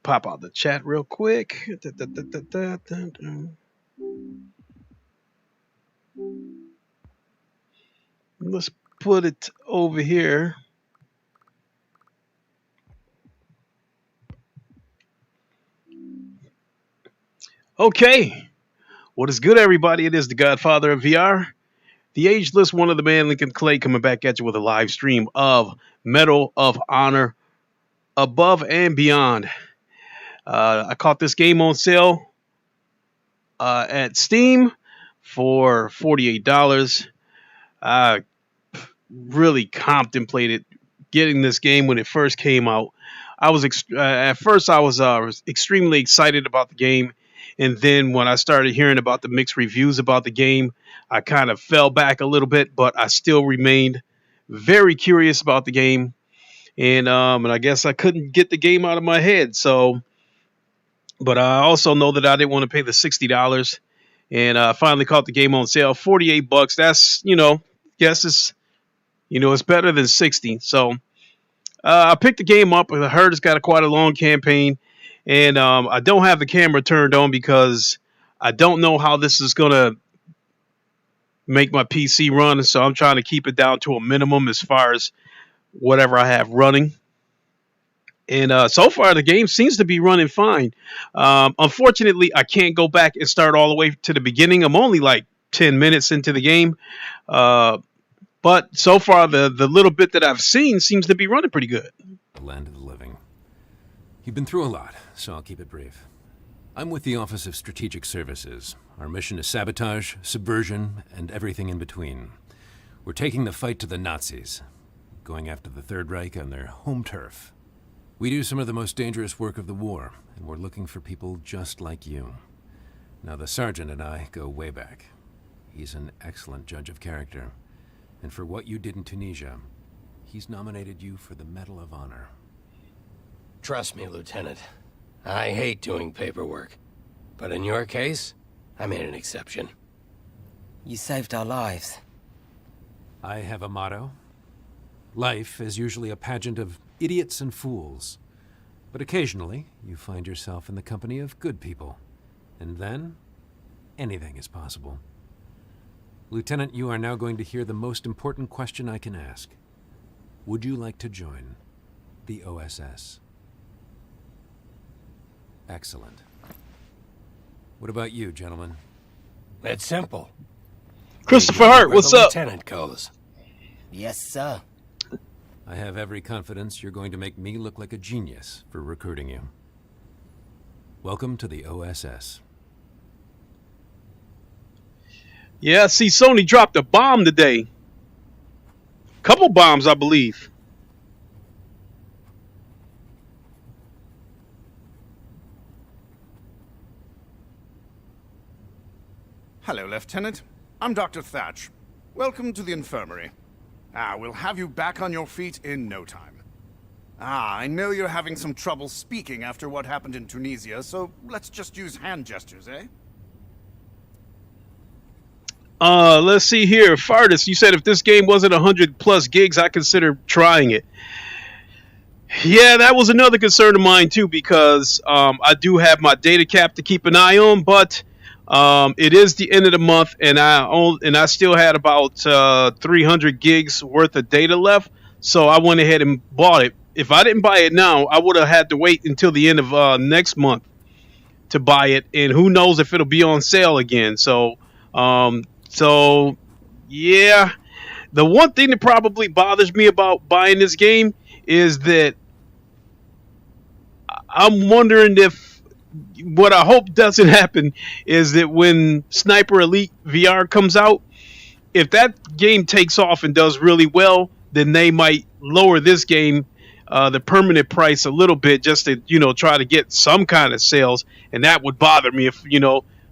Pop out the chat real quick. Let's put it over here. Okay. What is good, everybody? It is the Godfather of VR, the ageless one of the man Lincoln Clay, coming back at you with a live stream of Medal of Honor Above and Beyond. I caught this game on sale at Steam for $48. I really contemplated getting this game when it first came out. I was at first I was extremely excited about the game, and then when I started hearing about the mixed reviews about the game, I kind of fell back a little bit, but I still remained very curious about the game, and I guess I couldn't get the game out of my head. So, but I also know that I didn't want to pay the $60, and I finally caught the game on sale, $48. That's guess it's better than 60. So I picked the game up. I heard it's got quite a long campaign, and I don't have the camera turned on because I don't know how this is going to make my PC run. So I'm trying to keep it down to a minimum as far as whatever I have running. And so far, the game seems to be running fine. Unfortunately, I can't go back and start all the way to the beginning. I'm only like 10 minutes into the game. But so far, the little bit that I've seen seems to be running pretty good. The land of the living. You've been through a lot, so I'll keep it brief. I'm with the Office of Strategic Services. Our mission is sabotage, subversion, and everything in between. We're taking the fight to the Nazis, going after the Third Reich on their home turf. We do some of the most dangerous work of the war, and we're looking for people just like you. Now, the sergeant and I go way back. He's an excellent judge of character. And for what you did in Tunisia, he's nominated you for the Medal of Honor. Trust me, Lieutenant. I hate doing paperwork. But in your case, I made an exception. You saved our lives. I have a motto. Life is usually a pageant of idiots and fools. But occasionally, you find yourself in the company of good people. And then, anything is possible. Lieutenant, you are now going to hear the most important question I can ask. Would you like to join the OSS? Excellent. What about you, gentlemen? It's simple. Christopher Hart, what's up? Lieutenant goes. Yes, sir. I have every confidence you're going to make me look like a genius for recruiting you. Welcome to the OSS. Yeah, see, Sony dropped a bomb today. Couple bombs, I believe. Hello, Lieutenant. I'm Dr. Thatch. Welcome to the infirmary. We'll have you back on your feet in no time. I know you're having some trouble speaking after what happened in Tunisia, so let's just use hand gestures, eh? Let's see here. Fardis, you said if this game wasn't 100 plus gigs, I consider trying it. Yeah, that was another concern of mine too, because I do have my data cap to keep an eye on, but it is the end of the month, and I still had about 300 gigs worth of data left, so I went ahead and bought it. If I didn't buy it now, I would have had to wait until the end of next month to buy it, and who knows if it'll be on sale again. So yeah, the one thing that probably bothers me about buying this game is that I'm wondering if what I hope doesn't happen is that when Sniper Elite VR comes out, if that game takes off and does really well, then they might lower this game, the permanent price a little bit, just to, try to get some kind of sales. And that would bother me if,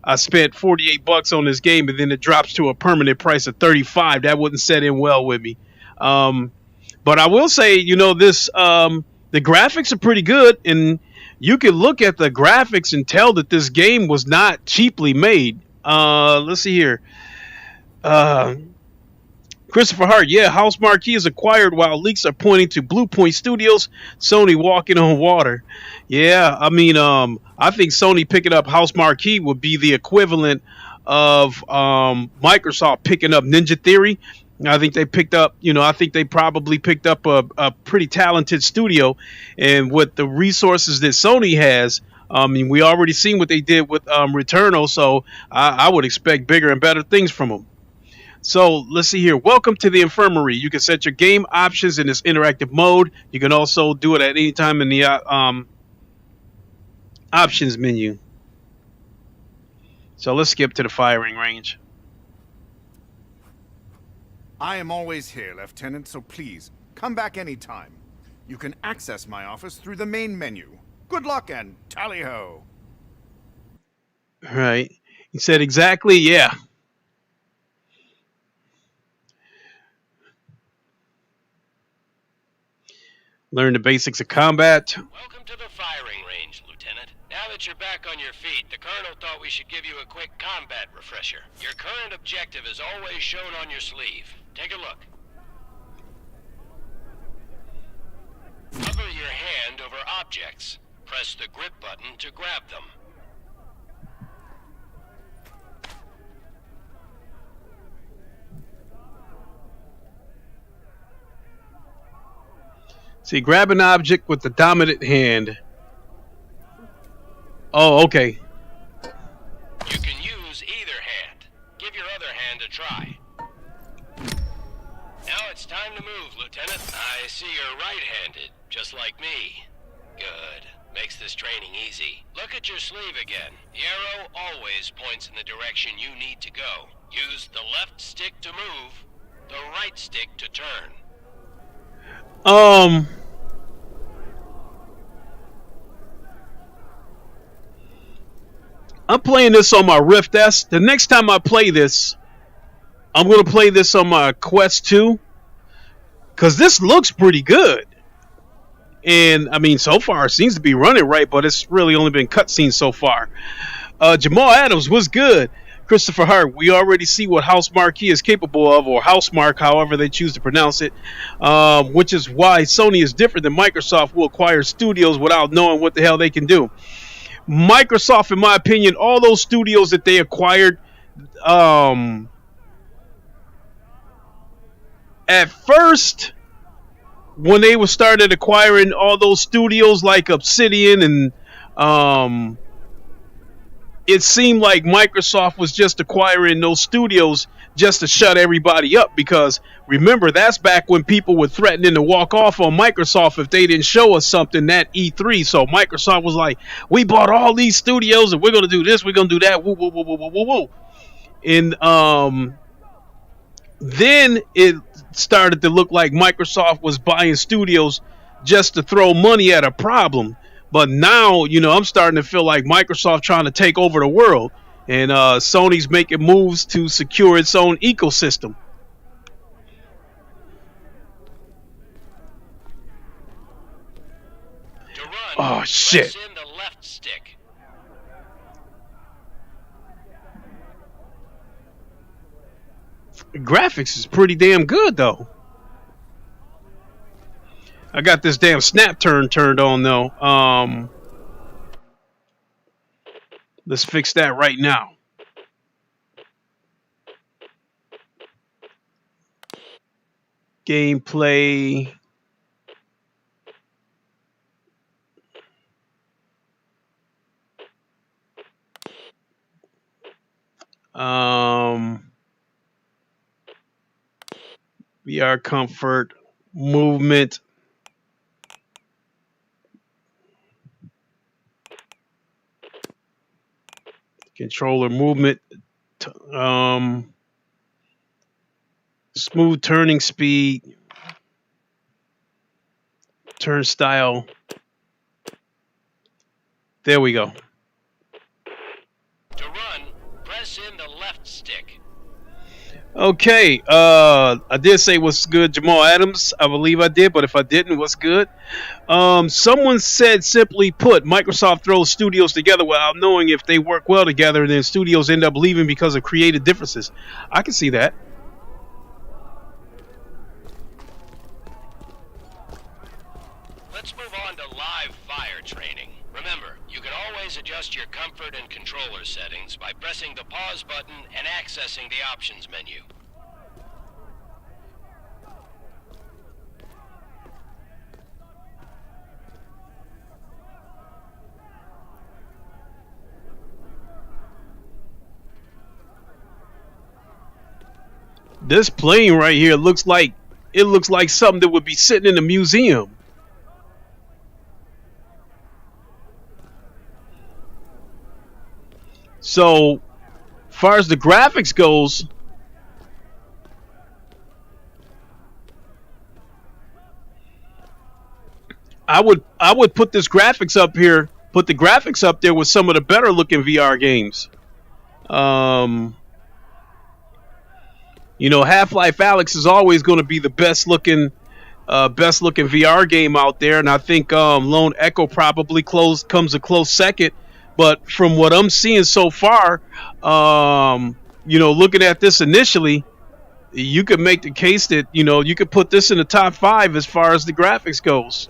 I spent $48 on this game and then it drops to a permanent price of $35. That wouldn't set in well with me. But I will say, this, the graphics are pretty good, and you can look at the graphics and tell that this game was not cheaply made. Let's see here. Christopher Hart, yeah, House Marquee is acquired while leaks are pointing to Blue Point Studios, Sony walking on water. Yeah, I mean, I think Sony picking up House Marquee would be the equivalent of Microsoft picking up Ninja Theory. I think they picked up, I think they probably picked up a pretty talented studio, and with the resources that Sony has, I mean, we already seen what they did with Returnal, so I would expect bigger and better things from them. So let's see here. Welcome to the infirmary. You can set your game options in this interactive mode. You can also do it at any time in the options menu. So let's skip to the firing range. I am always here, Lieutenant, so please, come back anytime. You can access my office through the main menu. Good luck and tally-ho! Right. He said exactly, yeah. Learn the basics of combat. Welcome to the firing range, Lieutenant. Now that you're back on your feet, the Colonel thought we should give you a quick combat refresher. Your current objective is always shown on your sleeve. Take a look. Hover your hand over objects. Press the grip button to grab them. See, grab an object with the dominant hand. Oh, okay. You can use either hand. Give your other hand a try. Now it's time to move, Lieutenant. I see you're right-handed, just like me. Good. Makes this training easy. Look at your sleeve again. The arrow always points in the direction you need to go. Use the left stick to move, the right stick to turn. I'm playing this on my Rift S. The next time I play this, I'm going to play this on my Quest 2. Because this looks pretty good. And, I mean, so far it seems to be running right, but it's really only been cutscenes so far. Jamal Adams, what's good? Christopher Hart, we already see what House Marquee is capable of, or Housemark, however they choose to pronounce it, which is why Sony is different than Microsoft, will acquire studios without knowing what the hell they can do. Microsoft, in my opinion, all those studios that they acquired, at first, when they started acquiring all those studios like Obsidian and it seemed like Microsoft was just acquiring those studios just to shut everybody up, because remember, that's back when people were threatening to walk off on Microsoft if they didn't show us something at E3. So Microsoft was like, we bought all these studios and we're going to do this, we're going to do that, woo, woo, woo, woo, woo, woo, woo. And then it started to look like Microsoft was buying studios just to throw money at a problem. But now, I'm starting to feel like Microsoft trying to take over the world, and Sony's making moves to secure its own ecosystem. To run, oh shit! press in the left stick. The graphics is pretty damn good though. I got this damn snap turn turned on though. Let's fix that right now. Gameplay. VR comfort, movement. Controller movement, smooth turning speed, turn style. There we go. To run, press in the left stick. Okay, I did say what's good, Jamal Adams. I believe I did, but if I didn't, what's good? Someone said, simply put, Microsoft throws studios together without knowing if they work well together, and then studios end up leaving because of creative differences. I can see that. adjust your comfort and controller settings by pressing the pause button and accessing the options menu. This plane right here looks like something that would be sitting in a museum. So, far as the graphics goes, I would put this graphics up here, put the graphics up there with some of the better looking VR games. You know, Half-Life Alyx is always going to be the best looking VR game out there, and I think Lone Echo probably comes a close second. But from what I'm seeing so far, you know, looking at this initially, you could make the case that, you know, you could put this in the top 5 as far as the graphics goes.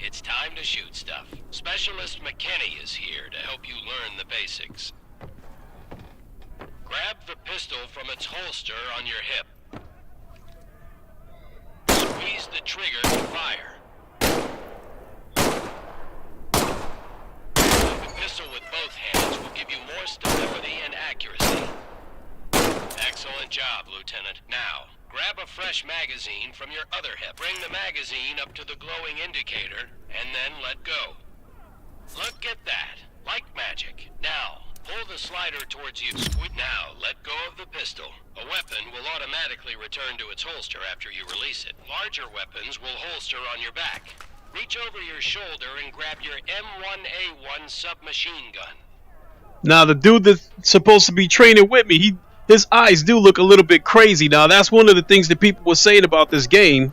It's time to shoot stuff. Specialist McKinney is here to help you learn the basics. Grab the pistol from its holster on your hip. Squeeze the trigger to fire. Hold the pistol with both hands will give you more stability and accuracy. Excellent job, Lieutenant. Now, grab a fresh magazine from your other hip. Bring the magazine up to the glowing indicator, and then let go. Look at that. Like magic. Now, pull the slider towards you. Now, let go of the pistol. A weapon will automatically return to its holster after you release it. Larger weapons will holster on your back. Reach over your shoulder and grab your M1A1 submachine gun. Now, the dude that's supposed to be training with me, his eyes do look a little bit crazy. Now, that's one of the things that people were saying about this game.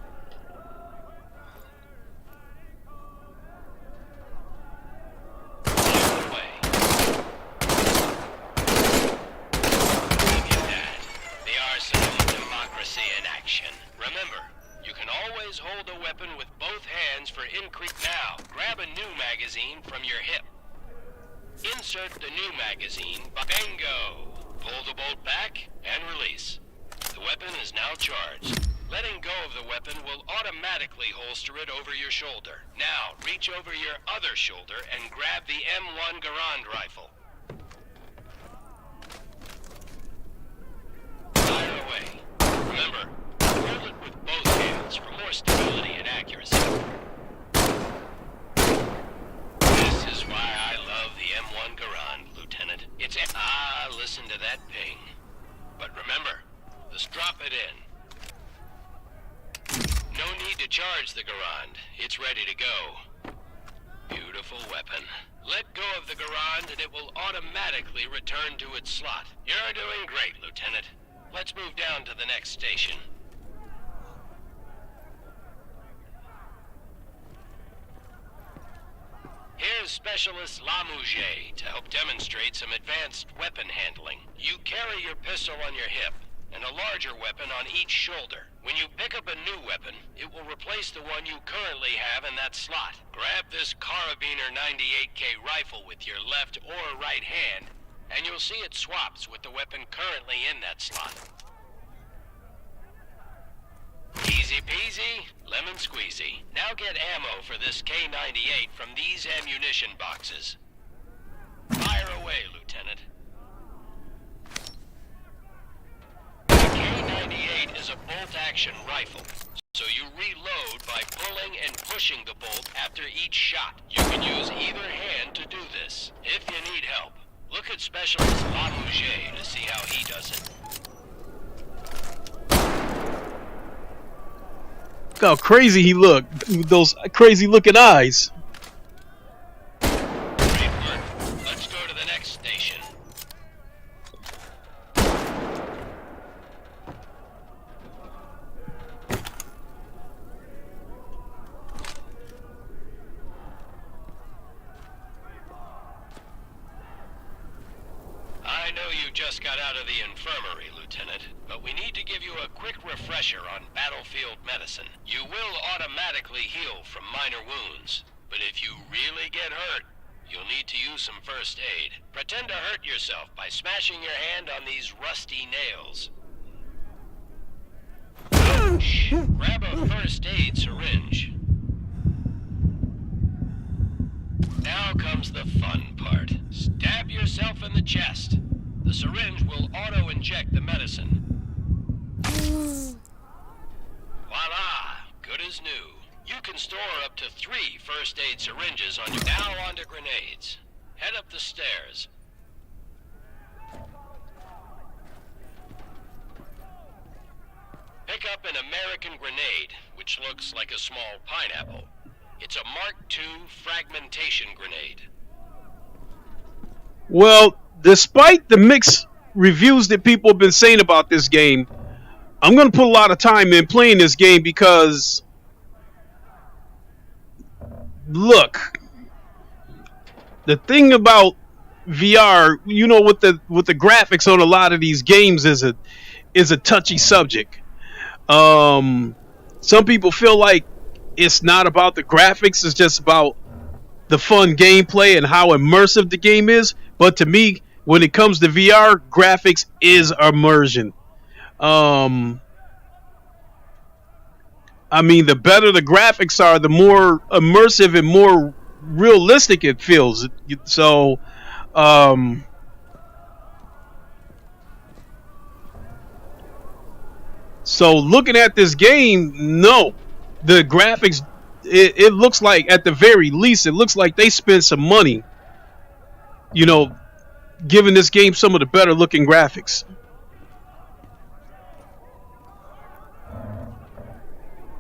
Remember, you can always hold a weapon with both hands for increase. Now, grab a new magazine from your hip. Insert the new magazine. Bingo! Pull the bolt back and release. The weapon is now charged. Letting go of the weapon will automatically holster it over your shoulder. Now, reach over your other shoulder and grab the M1 Garand rifle. Fire away. Remember, hold it with both hands for more stability and accuracy. This is why I love the M1 Garand, Lieutenant. It's listen to that ping. But remember, just drop it in. No need to charge the Garand. It's ready to go. Beautiful weapon. Let go of the Garand and it will automatically return to its slot. You're doing great, Lieutenant. Let's move down to the next station. Here's Specialist Lamouche to help demonstrate some advanced weapon handling. You carry your pistol on your hip and a larger weapon on each shoulder. When you pick up a new weapon, it will replace the one you currently have in that slot. Grab this Carabiner 98K rifle with your left or right hand, and you'll see it swaps with the weapon currently in that slot. Easy peasy, lemon squeezy. Now get ammo for this K98 from these ammunition boxes. Fire away, Lieutenant. The K98 is a bolt-action rifle, so you reload by pulling and pushing the bolt after each shot. You can use either hand to do this. If you need help, look at Specialist Lamouche to see how he does it. Look how crazy he looked with those crazy looking eyes. Great work. Let's go to the next station. I know you just got out of the infirmary, Lieutenant, but we need to give you a quick refresher on battlefield medicine. You will automatically heal from minor wounds, but if you really get hurt, you'll need to use some first aid. Pretend to hurt yourself by smashing your hand on these rusty nails. Ouch! Grab a first aid syringe. Now comes the fun part. Stab yourself in the chest. The syringe will auto-inject the medicine. Voila! Good as new. You can store up to 3 first aid syringes on your... Now onto grenades. Head up the stairs. Pick up an American grenade, which looks like a small pineapple. It's a Mark II fragmentation grenade. Well, despite the mixed reviews that people have been saying about this game, I'm going to put a lot of time in playing this game because, look, the thing about VR, you know, with the graphics on a lot of these games is a touchy subject. Some people feel like it's not about the graphics, it's just about the fun gameplay and how immersive the game is. But to me, when it comes to VR, graphics is immersion. I mean, the better the graphics are, the more immersive and more realistic it feels. So, so looking at this game, no, the graphics, it looks like, at the very least, it looks like they spent some money, you know, giving this game some of the better looking graphics.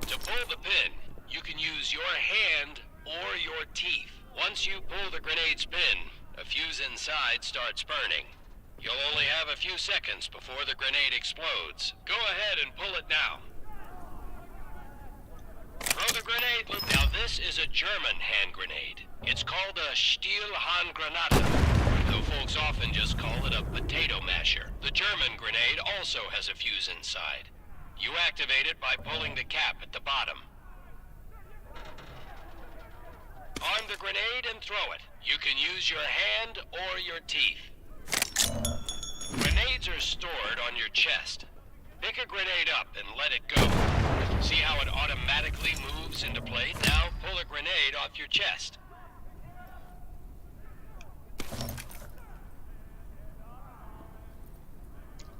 To pull the pin, you can use your hand or your teeth. Once you pull the grenade's pin, a fuse inside starts burning. You'll only have a few seconds before the grenade explodes. Go ahead and pull it now. Throw the grenade. Now this is a German hand grenade. It's called a Stielhandgranate, though folks often just call it a potato masher. The German grenade also has a fuse inside. You activate it by pulling the cap at the bottom. Arm the grenade and throw it. You can use your hand or your teeth. Grenades are stored on your chest. Pick a grenade up and let it go. See how it automatically moves into place? Now pull a grenade off your chest.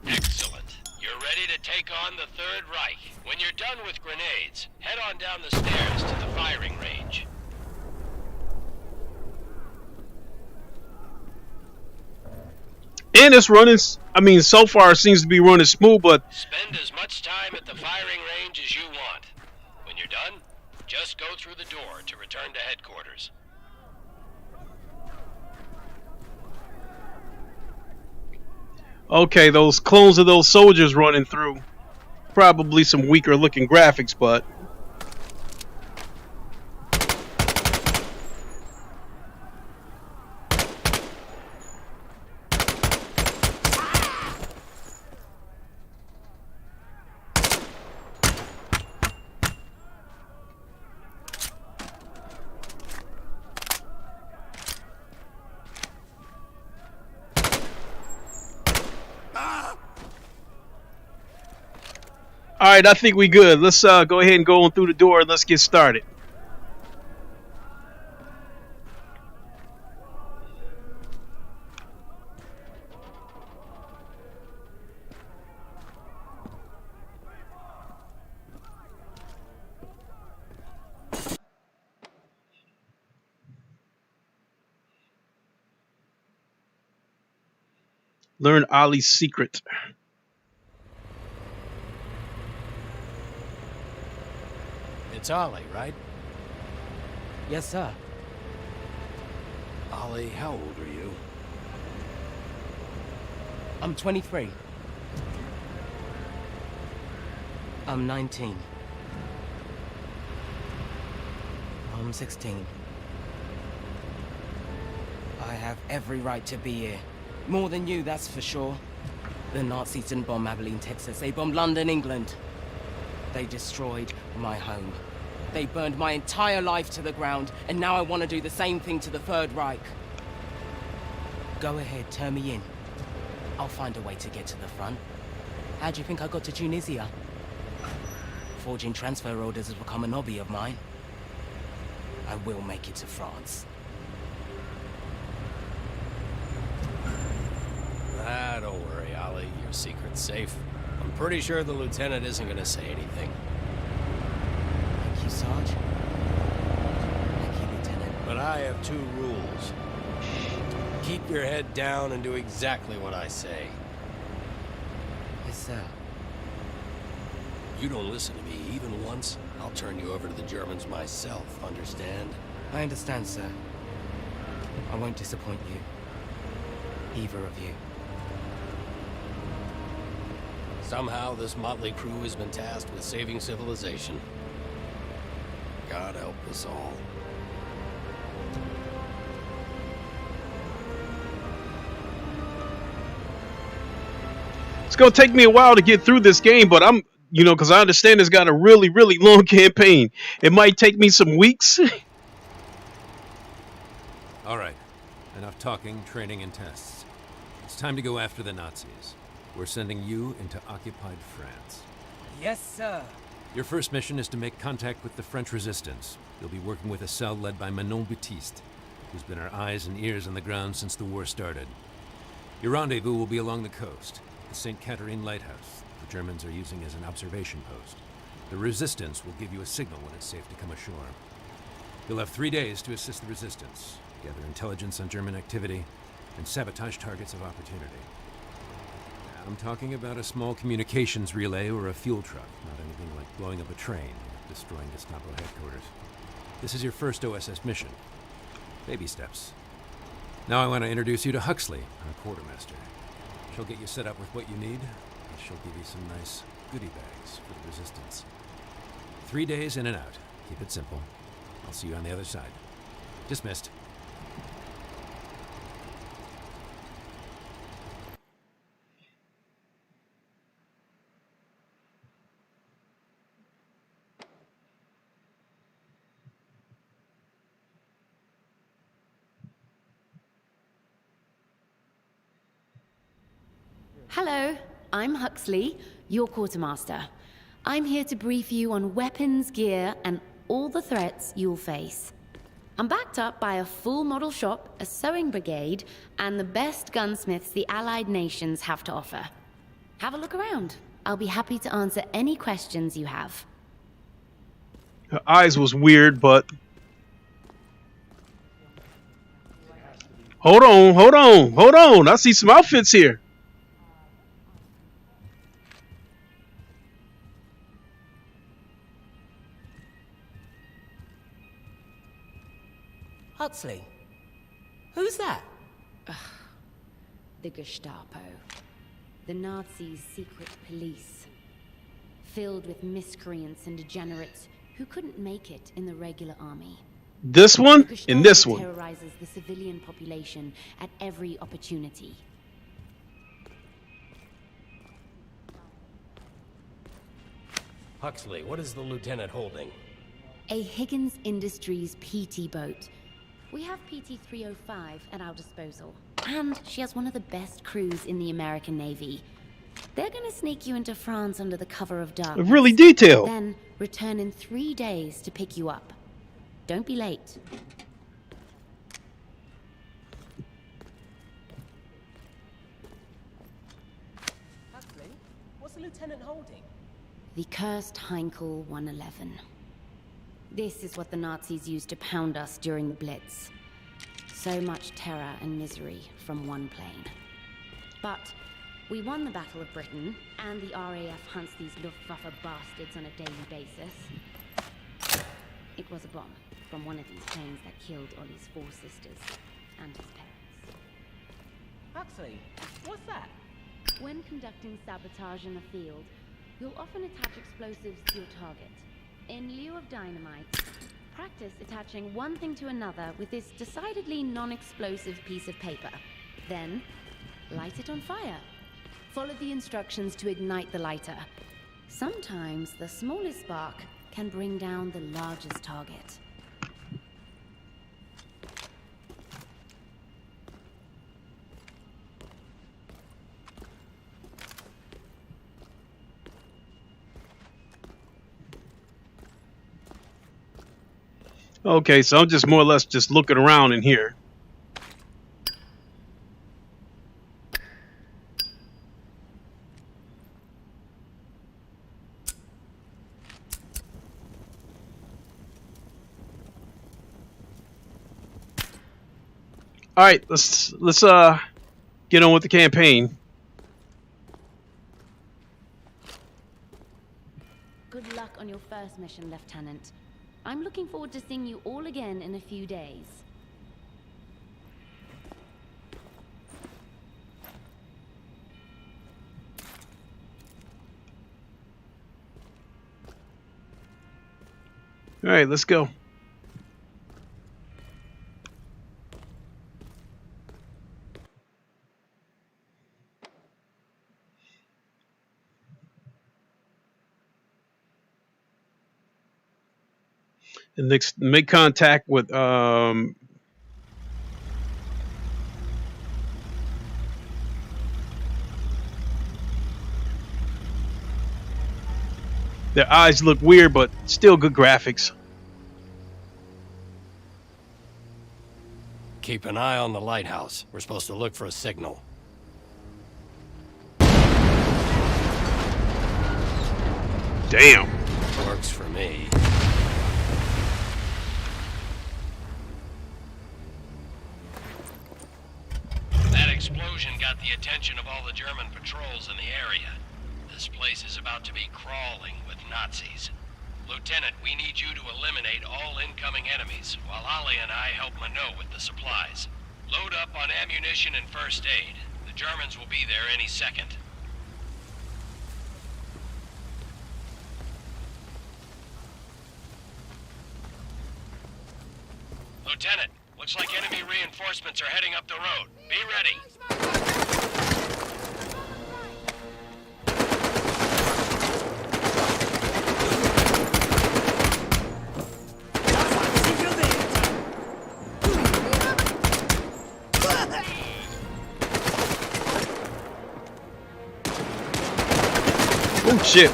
Excellent. You're ready to take on the Third Reich. When you're done with grenades, head on down the stairs to the firing range. And it's running, I mean, so far it seems to be running smooth, but Spend as much time at the firing range as you want. When you're done, just go through the door to return to headquarters. okay, those clones of those soldiers running through. Probably some weaker looking graphics, but all right, I think we good. Let's go ahead and go on through the door and let's get started. Learn Ali's secret. It's Ollie, right? Yes, sir. Ollie, how old are you? I'm 23. I'm 19. I'm 16. I have every right to be here. More than you, that's for sure. The Nazis didn't bomb Abilene, Texas. They bombed London, England. They destroyed my home. They burned my entire life to the ground, and now I want to do the same thing to the Third Reich. Go ahead, turn me in. I'll find a way to get to the front. How do you think I got to Tunisia? Forging transfer orders has become an hobby of mine. I will make it to France. Ah, don't worry, Ollie. Your secret's safe. I'm pretty sure the lieutenant isn't gonna say anything. Thank you, Sarge. Thank you, Lieutenant. But I have two rules. Keep your head down and do exactly what I say. Yes, sir. You don't listen to me even once, I'll turn you over to the Germans myself, understand? I understand, sir. I won't disappoint you. Either of you. Somehow this motley crew has been tasked with saving civilization. God help us all. It's gonna take me a while to get through this game, but I'm, because I understand it's got a really, really long campaign. It might take me some weeks. All right. Enough talking, training, and tests. It's time to go after the Nazis. We're sending you into occupied France. Yes, sir. Your first mission is to make contact with the French resistance. You'll be working with a cell led by Manon Baptiste, who's been our eyes and ears on the ground since the war started. Your rendezvous will be along the coast, the St. Catherine Lighthouse. The Germans are using as an observation post. The resistance will give you a signal when it's safe to come ashore. You'll have 3 days to assist the resistance, gather intelligence on German activity, and sabotage targets of opportunity. I'm talking about a small communications relay or a fuel truck, not anything like blowing up a train or destroying Gestapo headquarters. This is your first OSS mission. Baby steps. Now I want to introduce you to Huxley, our quartermaster. She'll get you set up with what you need, and she'll give you some nice goodie bags for the resistance. 3 days in and out. Keep it simple. I'll see you on the other side. Dismissed. Hello, I'm Huxley, your quartermaster. I'm here to brief you on weapons, gear, and all the threats you'll face. I'm backed up by a full model shop, a sewing brigade, and the best gunsmiths the Allied nations have to offer. Have a look around. I'll be happy to answer any questions you have. Her eyes was weird, but... Hold on. I see some outfits here. Huxley? Who's that? The Gestapo. The Nazis' secret police. Filled with miscreants and degenerates who couldn't make it in the regular army. This one and this one. Terrorizes the civilian population at every opportunity. Huxley, what is the lieutenant holding? A Higgins Industries PT boat. We have PT 305 at our disposal. And she has one of the best crews in the American Navy. They're gonna sneak you into France under the cover of darkness. Really detailed. Then return in 3 days to pick you up. Don't be late. Huxley? What's the lieutenant holding? The cursed Heinkel 111. This is what the Nazis used to pound us during the Blitz. So much terror and misery from one plane. But we won the Battle of Britain, and the RAF hunts these Luftwaffe bastards on a daily basis. It was a bomb from one of these planes that killed Ollie's 4 sisters and his parents. Huxley, what's that? When conducting sabotage in the field, you'll often attach explosives to your target. In lieu of dynamite, practice attaching one thing to another with this decidedly non-explosive piece of paper. Then, light it on fire. Follow the instructions to ignite the lighter. Sometimes the smallest spark can bring down the largest target. Okay, so I'm just more or less just looking around in here. All right, let's get on with the campaign. Good luck on your first mission, Lieutenant. I'm looking forward to seeing you all again in a few days. All right, let's go. And next, make contact with their eyes look weird, but still good graphics. Keep an eye on the lighthouse. We're supposed to look for a signal. Damn. Works for me. That explosion got the attention of all the German patrols in the area. This place is about to be crawling with Nazis. Lieutenant, we need you to eliminate all incoming enemies, while Ollie and I help Minot with the supplies. Load up on ammunition and first aid. The Germans will be there any second. Lieutenant, looks like enemy reinforcements are heading up the road. Be ready. Oh shit.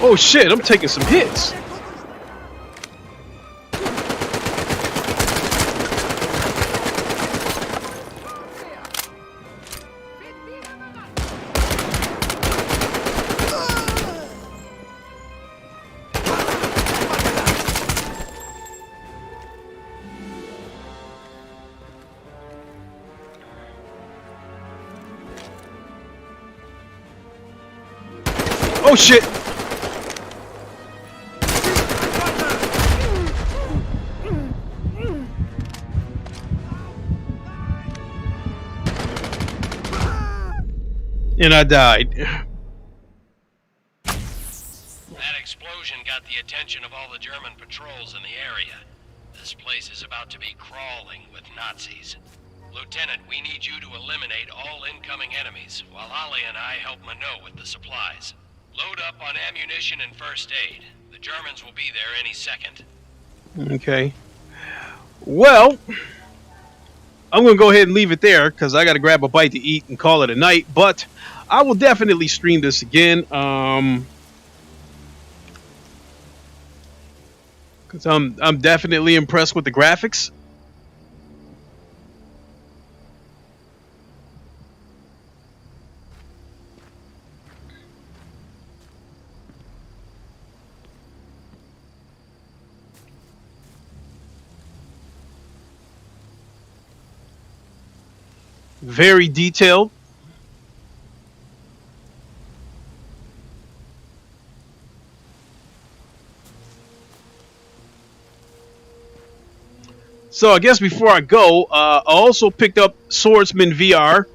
Oh shit, I'm taking some hits. Oh shit. And I died. That explosion got the attention of all the German patrols in the area. This place is about to be crawling with Nazis. Lieutenant, we need you to eliminate all incoming enemies, while Ollie and I help Minot with the supplies. Load up on ammunition and first aid. The Germans will be there any second. Okay. Well, I'm going to go ahead and leave it there because I got to grab a bite to eat and call it a night. But I will definitely stream this again. because I'm definitely impressed with the graphics. Very detailed. So I guess before I go, I also picked up Swordsman VR.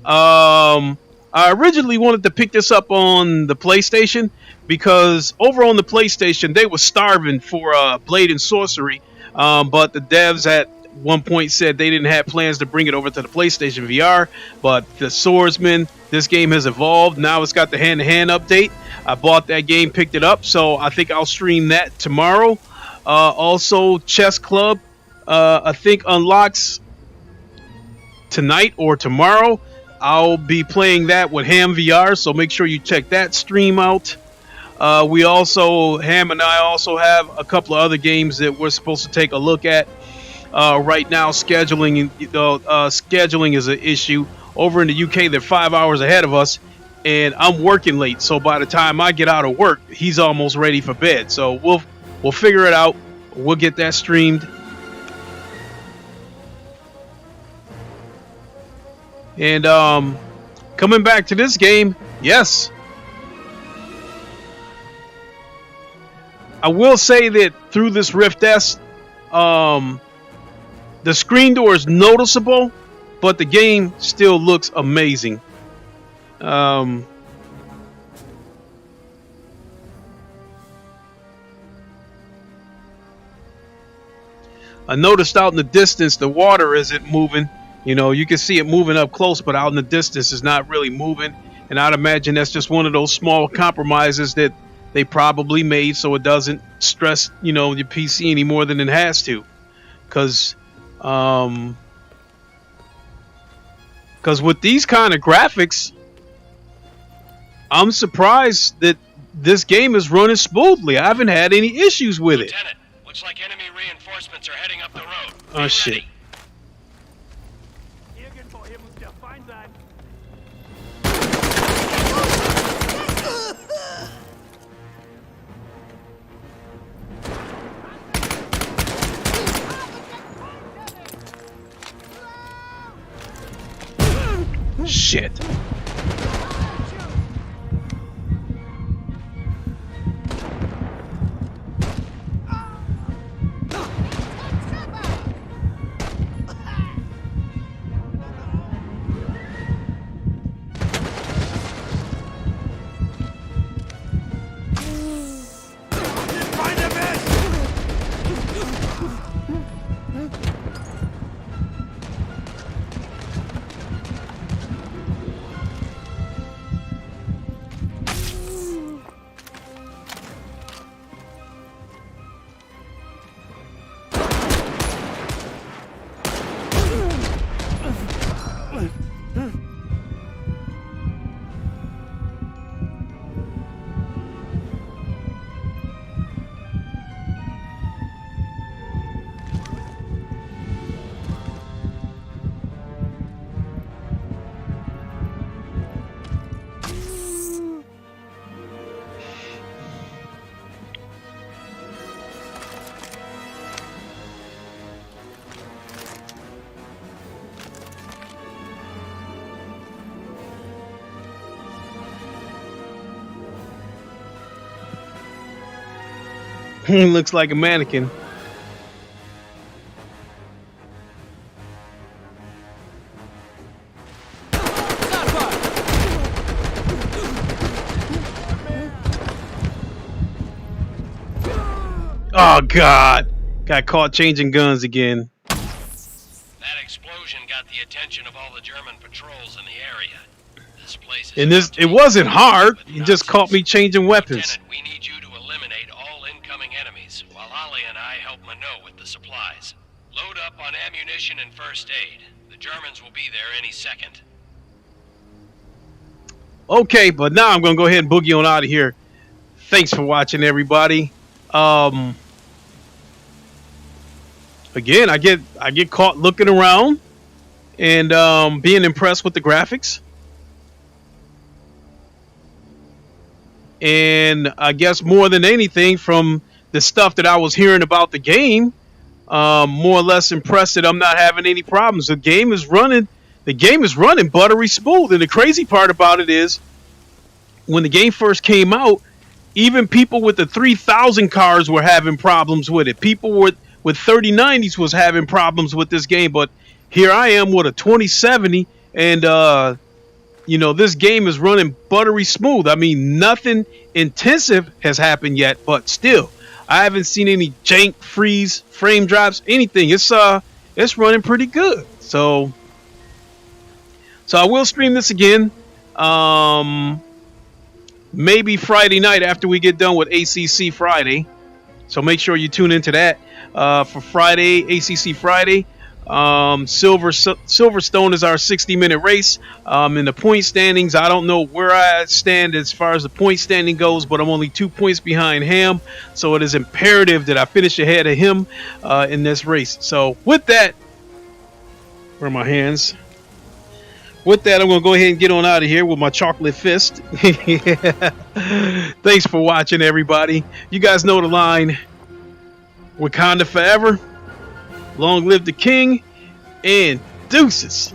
I originally wanted to pick this up on the PlayStation because over on the PlayStation they were starving for Blade and Sorcery, but the devs at one point said they didn't have plans to bring it over to the PlayStation VR. But the Swordsman, this game has evolved. Now it's got the hand-to-hand update. I bought that game, picked it up, so I think I'll stream that tomorrow. Also, Chess Club, I think unlocks tonight or tomorrow. I'll be playing that with Ham VR, so make sure you check that stream out. Ham and I also have a couple of other games that we're supposed to take a look at. Right now, scheduling is an issue. Over in the UK, they're 5 hours ahead of us, and I'm working late. So by the time I get out of work, he's almost ready for bed. So we'll figure it out. We'll get that streamed. And coming back to this game, yes, I will say that through this Rift S, the screen door is noticeable, but the game still looks amazing. I noticed out in the distance the water isn't moving. You know, you can see it moving up close, but out in the distance it's not really moving. And I'd imagine that's just one of those small compromises that they probably made so it doesn't stress, your PC any more than it has to. Because with these kind of graphics, I'm surprised that this game is running smoothly. I haven't had any issues with it. Lieutenant, looks like enemy reinforcements are heading up the road. Oh, shit. Shit. He looks like a mannequin. Oh, God. Got caught changing guns again. That explosion got the attention of all the German patrols in the area. This place is And it wasn't hard. He just caught me changing weapons. Lieutenant, we need you to eliminate all incoming enemies, while Ali and I help Minot with the supplies. Load up on ammunition and first aid. The Germans will be there any second. Okay, but now I'm going to go ahead and boogie on out of here. Thanks for watching, everybody. again, I get caught looking around and being impressed with the graphics. And I guess more than anything, from the stuff that I was hearing about the game, more or less impressed that I'm not having any problems. The game is running. The game is running buttery smooth. And the crazy part about it is, when the game first came out, even people with the 3000 cars were having problems with it. People with 3090s was having problems with this game. But here I am with a 2070, and this game is running buttery smooth. I mean, nothing intensive has happened yet, but still, I haven't seen any jank, freeze, frame drops, anything. It's running pretty good. So I will stream this again. Maybe Friday night after we get done with ACC Friday. So make sure you tune into that for Friday, ACC Friday. Silverstone is our 60-minute race. In the point standings, I don't know where I stand as far as the point standing goes, but I'm only 2 points behind Ham. So it is imperative that I finish ahead of him in this race. So with that, where are my hands? With that, I'm going to go ahead and get on out of here with my chocolate fist. Thanks for watching, everybody. You guys know the line. Wakanda forever. Long live the king. And deuces.